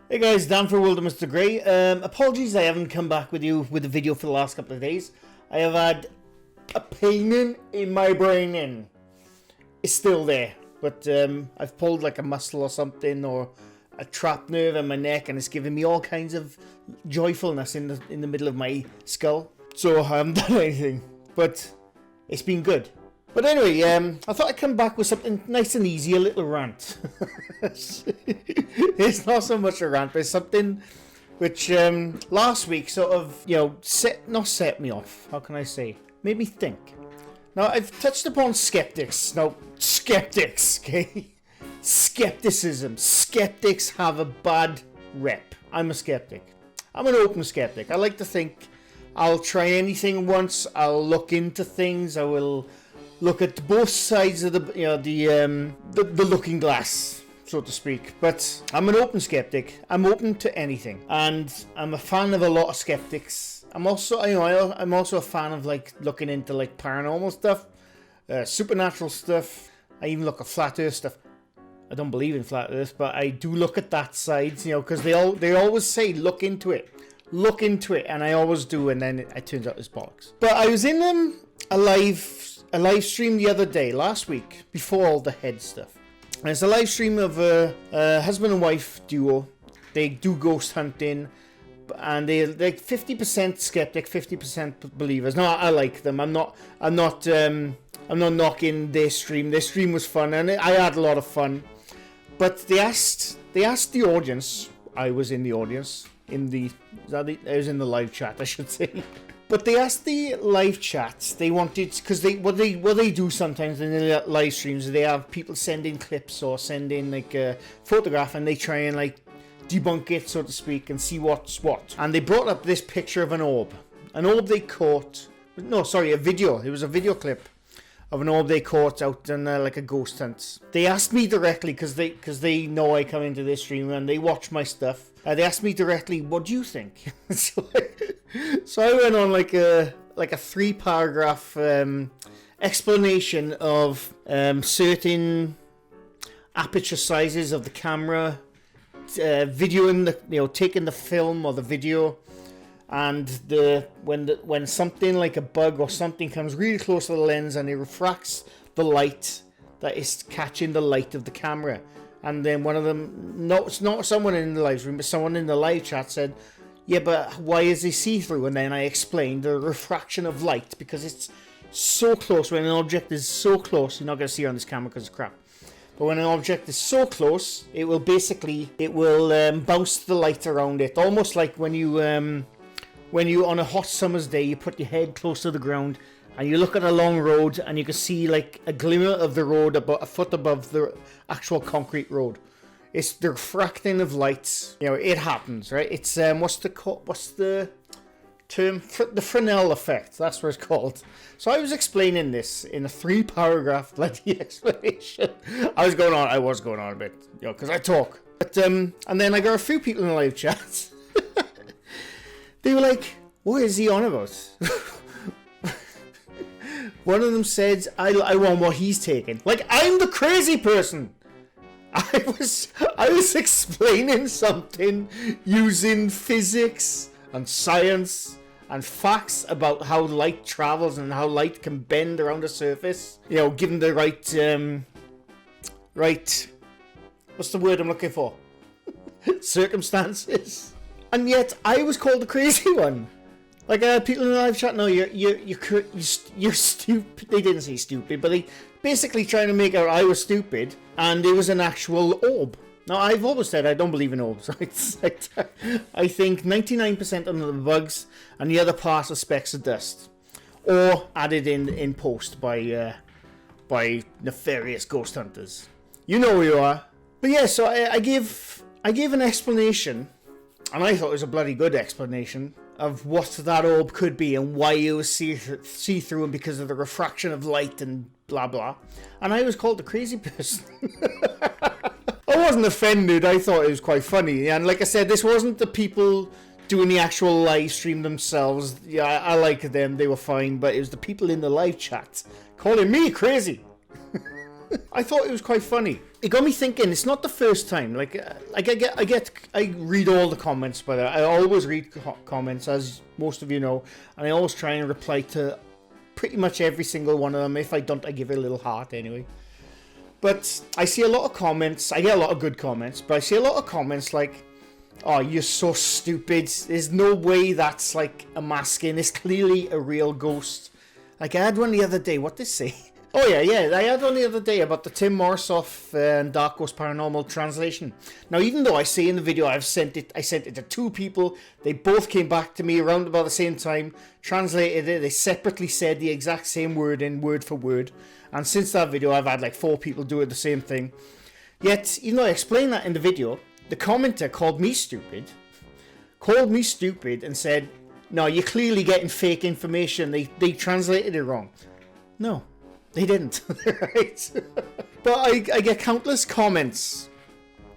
Hey guys, Dan for Wilderness to Grey. Apologies I haven't come back with you with a video for the last couple of days. I have had a pain in my brain. It's still there, but I've pulled like a muscle or something, or a trapped nerve in my neck, and it's giving me all kinds of joyfulness in the middle of my skull. So I haven't done anything, but it's been good. But anyway, I thought I'd come back with something nice and easy, a little rant. It's not so much a rant, but it's something which last week sort of, not set me off, how can I say, made me think. Now, I've touched upon skeptics. Now, skeptics, okay? Skepticism. Skeptics have a bad rep. I'm a skeptic. I'm an open skeptic. I like to think I'll try anything once. I'll look into things. I will look at both sides of the looking glass, so to speak. But I'm an open skeptic. I'm open to anything, and I'm a fan of a lot of skeptics. I'm also a fan of like looking into like paranormal stuff, supernatural stuff. I even look at flat Earth stuff. I don't believe in flat Earth, but I do look at that side, because they always say look into it, and I always do, and then it turns out it's bollocks. But I was in a live stream the other day, last week, before all the head stuff. And it's a live stream of a husband and wife duo. They do ghost hunting, and they're like 50% skeptic, 50% believers. No, I like them. I'm not knocking their stream. Their stream was fun, and I had a lot of fun. But they asked the audience. I was in the audience. I was in the live chat, I should say. But they asked the live chat. They wanted, because what they do sometimes in the live streams, they have people send in clips or send in like a photograph, and they try and like debunk it, so to speak, and see what's what. And they brought up this picture of an orb they caught. No, sorry, a video. It was a video clip of an orb they caught out in like a ghost hunt. They asked me directly, because they know I come into this stream and they watch my stuff. They asked me directly, what do you think? So I went on like a 3-paragraph explanation of certain aperture sizes of the camera, videoing taking the film or the video, and when something like a bug or something comes really close to the lens and it refracts the light that is catching the light of the camera. And then one of them, it's not someone in the live stream, but someone in the live chat said, yeah, but why is he see-through? And then I explained the refraction of light, because it's so close. When an object is so close, you're not going to see it on this camera because it's crap. But when an object is so close, it will bounce the light around it. Almost like when you on a hot summer's day, you put your head close to the ground and you look at a long road and you can see like a glimmer of the road about a foot above the actual concrete road. It's the refracting of lights. It happens, right? It's what's the term? The Fresnel effect. That's what it's called. So I was explaining this in a 3-paragraph bloody explanation. I was going on a bit, because I talk. But and then I got a few people in the live chat. They were like, what is he on about? One of them said, I want what he's taking. Like, I'm the crazy person. I was explaining something using physics and science and facts about how light travels and how light can bend around a surface. Given the right, what's the word I'm looking for? Circumstances. And yet I was called the crazy one. Like people in the live chat, no, you're stupid. They didn't say stupid, but they basically trying to make out I was stupid, and it was an actual orb. Now, I've always said I don't believe in orbs. I think 99% of the bugs, and the other part are specks of dust, or added in post by nefarious ghost hunters. You know who you are. But yeah, so I gave an explanation, and I thought it was a bloody good explanation of what that orb could be and why it was see-through, and because of the refraction of light and blah blah. And I was called the crazy person. I wasn't offended. I thought it was quite funny. And like I said, this wasn't the people doing the actual live stream themselves. Yeah, I liked them. They were fine. But it was the people in the live chat calling me crazy. I thought it was quite funny. it got me thinking. It's not the first time. Like I read all the comments, but I always read comments, as most of you know, and I always try and reply to pretty much every single one of them. If I don't, I give it a little heart anyway. But I see a lot of comments. I get a lot of good comments, but I see a lot of comments like, "Oh, you're so stupid. There's no way that's like a masking. It's clearly a real ghost." Like, I had one the other day. What did they say? Oh, yeah. I had one the other day about the Tim Morsoff and Dark Ghost Paranormal translation. Now, even though I say in the video I sent it to 2 people. They both came back to me around about the same time, translated it. They separately said the exact same word in word for word. And since that video, I've had like 4 people do the same thing. Yet, even though I explained that in the video, the commenter called me stupid and said, "No, you're clearly getting fake information. They translated it wrong." No, they didn't. Right? But I get countless comments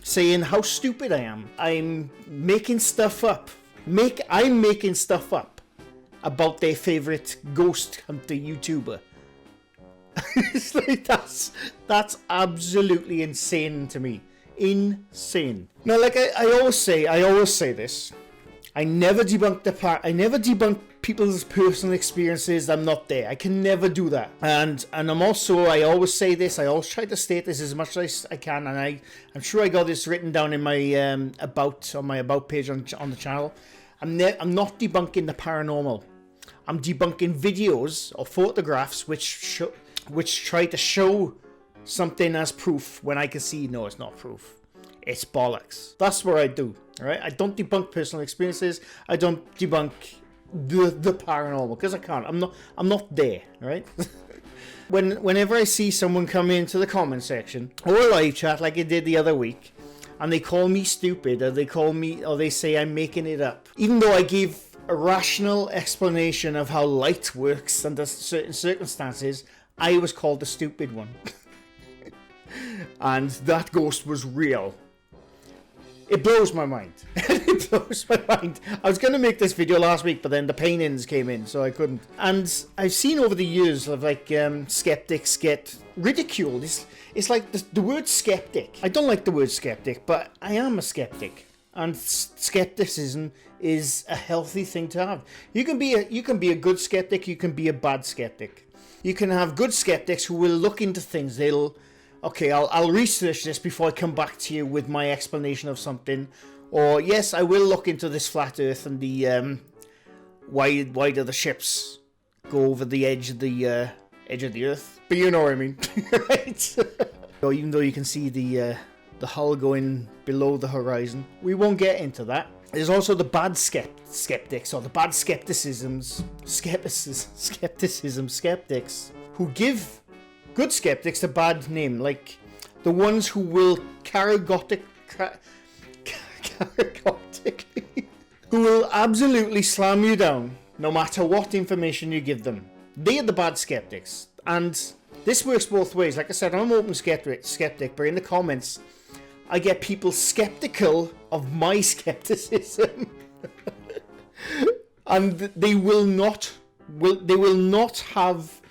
saying how stupid I am. I'm making stuff up. I'm making stuff up about their favorite ghost hunter YouTuber. It's like that's absolutely insane to me. Insane. Now, like I always say this. I never debunk people's personal experiences. I'm not there. I can never do that. And I'm also, I always say this. I always try to state this as much as I can. And I'm sure I got this written down in my about page on the channel. I'm not debunking the paranormal. I'm debunking videos or photographs which try to show something as proof when I can see no, it's not proof. It's bollocks. That's what I do. All right. I don't debunk personal experiences. I don't debunk the paranormal because I can't. I'm not there. All right. Whenever I see someone come into the comment section or a live chat like I did the other week, and they call me stupid, or they say I'm making it up, even though I gave a rational explanation of how light works under certain circumstances, I was called the stupid one. And that ghost was real. It blows my mind. It blows my mind. I was going to make this video last week, but then the paintings came in, so I couldn't. And I've seen over the years of like skeptics get ridiculed. It's like the word skeptic. I don't like the word skeptic, but I am a skeptic. And skepticism is a healthy thing to have. You can be a good skeptic. You can be a bad skeptic. You can have good skeptics who will look into things. I'll research this before I come back to you with my explanation of something. Or, yes, I will look into this flat earth and the why do the ships go over the edge of the earth. But you know what I mean. Right? So even though you can see the hull going below the horizon, we won't get into that. There's also the bad skeptics, or the bad skeptics who give good skeptics a bad name, like the ones who will categorically, who will absolutely slam you down no matter what information you give them. They are the bad skeptics, and this works both ways. Like I said, I'm an open skeptic, but in the comments, I get people skeptical of my skepticism, and they will not have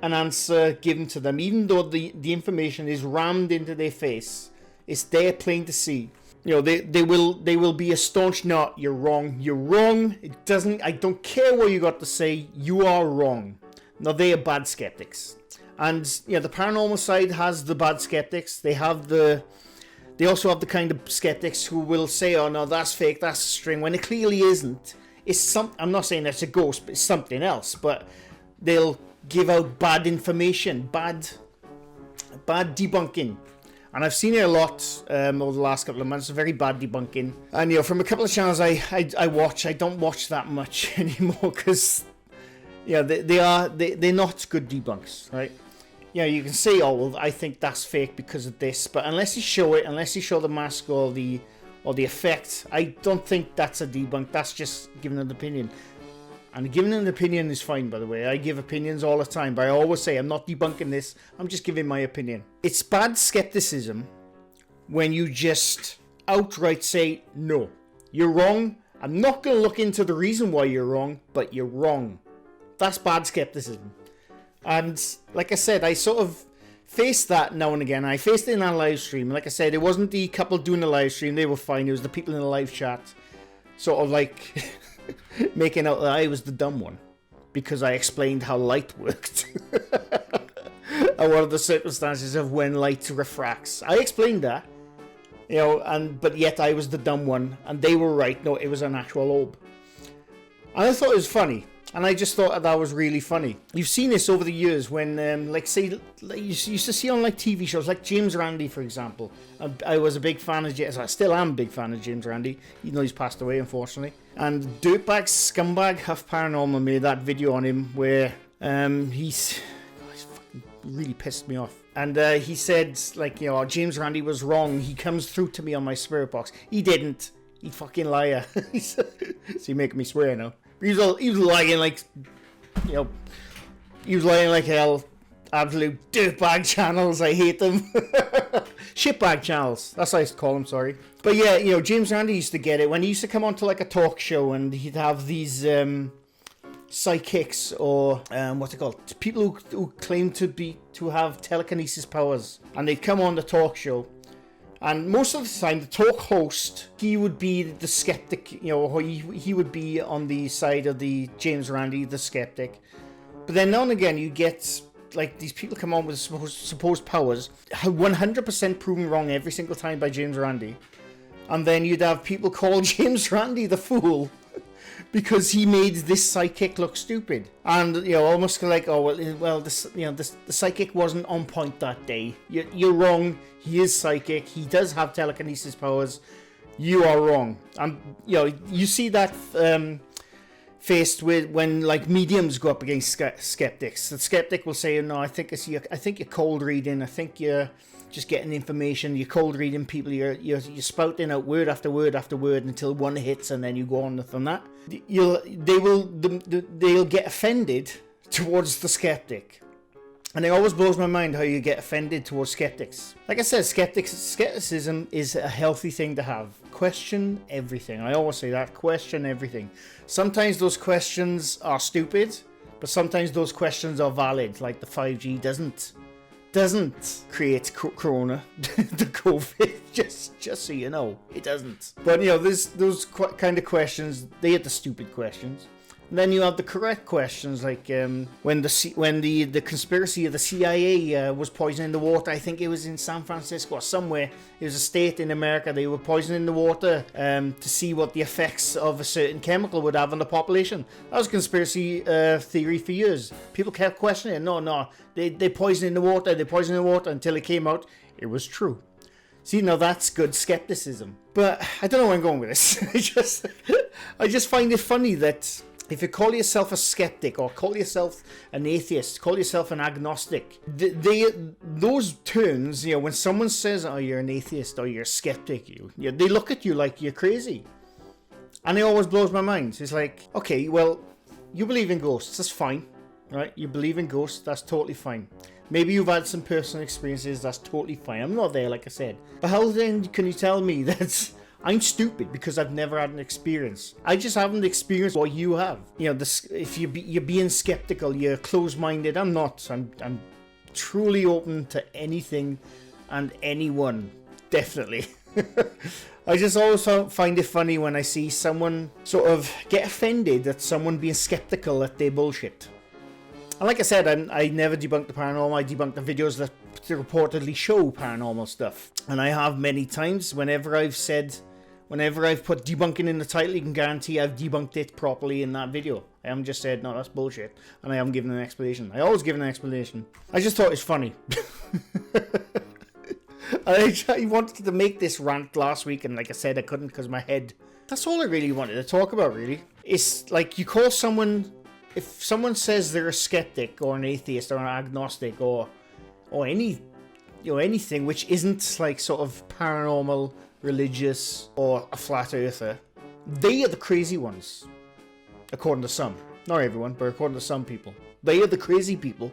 an answer given to them, even though the information is rammed into their face. It's there plain to see. You know, they will be a staunch no, you're wrong. It doesn't, I don't care what you got to say, you are wrong. No, they are bad skeptics. And you know, the paranormal side has the bad skeptics. They also have the kind of skeptics who will say, oh no, that's fake, that's a string, when it clearly isn't. I'm not saying that's a ghost, but it's something else. But they'll give out bad information, bad debunking. And I've seen it a lot over the last couple of months, very bad debunking. And you know, from a couple of channels I watch, I don't watch that much anymore because yeah, they're not good debunks, right? Yeah, you can say, oh well, I think that's fake because of this, but unless you show the mask or the effect, I don't think that's a debunk. That's just giving an opinion. And giving an opinion is fine, by the way. I give opinions all the time, but I always say I'm not debunking this, I'm just giving my opinion. It's bad skepticism when you just outright say, no, you're wrong. I'm not going to look into the reason why you're wrong, but you're wrong. That's bad skepticism. And like I said, I sort of face that now and again. I faced it in our live stream. Like I said, it wasn't the couple doing the live stream. They were fine. It was the people in the live chat sort of like making out that I was the dumb one because I explained how light worked. And what are the circumstances of when light refracts. I explained that. You know, but yet I was the dumb one, and they were right. No, it was an actual orb. And I thought it was funny, and I just thought that was really funny. You've seen this over the years when, like, say, you used to see on, like, TV shows, like James Randi, for example. I was a big fan of James, I still am a big fan of James Randi, even though he's passed away, unfortunately. And Dirtbag Scumbag Huff Paranormal made that video on him where he's fucking really pissed me off. And he said, like, you know, James Randi was wrong. He comes through to me on my spirit box. He didn't. He fucking liar. So you're making me swear now. He was lying like, you know, he was lying like hell. Absolute dirtbag channels. I hate them. Shitbag channels. That's what I used to call them, sorry. But yeah, you know, James Randi used to get it. When he used to come onto like a talk show and he'd have these psychics or what's it called? People who claim to have telekinesis powers. And they'd come on the talk show. And most of the time, the talk host, he would be the skeptic, you know, he would be on the side of the James Randi, the skeptic. But then now and again, you get, like, these people come on with supposed powers, 100% proven wrong every single time by James Randi. And then you'd have people call James Randi the fool because he made this psychic look stupid. And, you know, almost like, oh, well, this, you know, the psychic wasn't on point that day. You're wrong. He is psychic. He does have telekinesis powers. You are wrong. And, you know, you see that faced with when, like, mediums go up against skeptics. The skeptic will say, no, I think you're cold reading. I think you're just getting information. You're cold reading people. You're spouting out word after word after word until one hits, and then you go on from that. They'll get offended towards the skeptic. And it always blows my mind how you get offended towards skeptics. Like I said, skepticism is a healthy thing to have. Question everything. I always say that. Question everything. Sometimes those questions are stupid, but sometimes those questions are valid. Like the 5G doesn't create corona, the COVID, just so you know, it doesn't. But, you know, there's those kind of questions, they are the stupid questions. And then you have the correct questions, like when the conspiracy of the CIA was poisoning the water. I think it was in San Francisco or somewhere. It was a state in America. They were poisoning the water to see what the effects of a certain chemical would have on the population. That was a conspiracy theory for years. People kept questioning it. No, they poisoning the water. They poisoning the water until it came out. It was true. See, now that's good skepticism. But I don't know where I'm going with this. I just find it funny that if you call yourself a skeptic or call yourself an atheist, call yourself an agnostic, those terms, you know, when someone says, oh, you're an atheist or you're a skeptic, they look at you like you're crazy. And it always blows my mind. It's like, okay, well, you believe in ghosts, that's fine, right? You believe in ghosts, that's totally fine. Maybe you've had some personal experiences, that's totally fine. I'm not there, like I said. But how then can you tell me that I'm stupid because I've never had an experience? I just haven't experienced what you have. You know, if you're being skeptical, you're closed-minded. I'm not. I'm truly open to anything and anyone, definitely. I just always find it funny when I see someone sort of get offended at someone being skeptical at their bullshit. And like I said, I never debunked the paranormal. I debunked the videos that reportedly show paranormal stuff. And I have many times. Whenever I've put debunking in the title, you can guarantee I've debunked it properly in that video. I haven't just said, no, that's bullshit. And I haven't given an explanation. I always give an explanation. I just thought it was funny. I wanted to make this rant last week, and like I said, I couldn't because my head. That's all I really wanted to talk about, really. It's like you call someone. If someone says they're a skeptic or an atheist or an agnostic or any, you know, anything which isn't like sort of paranormal, religious, or a flat earther, they are the crazy ones, according to some. Not everyone, but according to some people, they are the crazy people.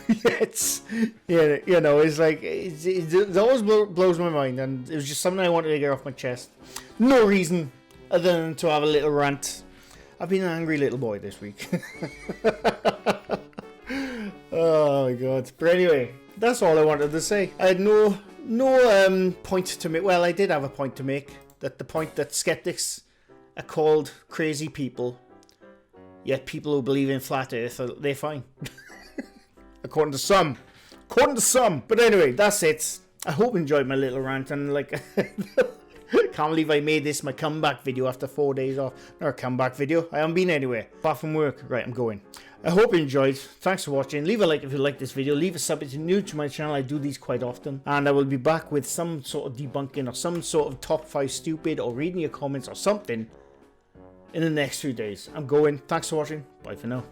It's, yeah, you know, it's like it always blows my mind, and it was just something I wanted to get off my chest. No reason other than to have a little rant. I've been an angry little boy this week. Oh my god. But anyway, That's all I wanted to say. I had no point to make. Well, I did have a point to make. That the point that skeptics are called crazy people, yet people who believe in flat Earth, they're fine. According to some. But anyway, that's it. I hope you enjoyed my little rant, and like, can't believe I made this my comeback video after 4 days off. Not a comeback video. I haven't been anywhere apart from work. Right, I'm going. I hope you enjoyed. Thanks for watching. Leave a like if you like this video. Leave a sub if you're new to my channel. I do these quite often. And I will be back with some sort of debunking or some sort of top 5 stupid or reading your comments or something in the next few days. I'm going. Thanks for watching. Bye for now.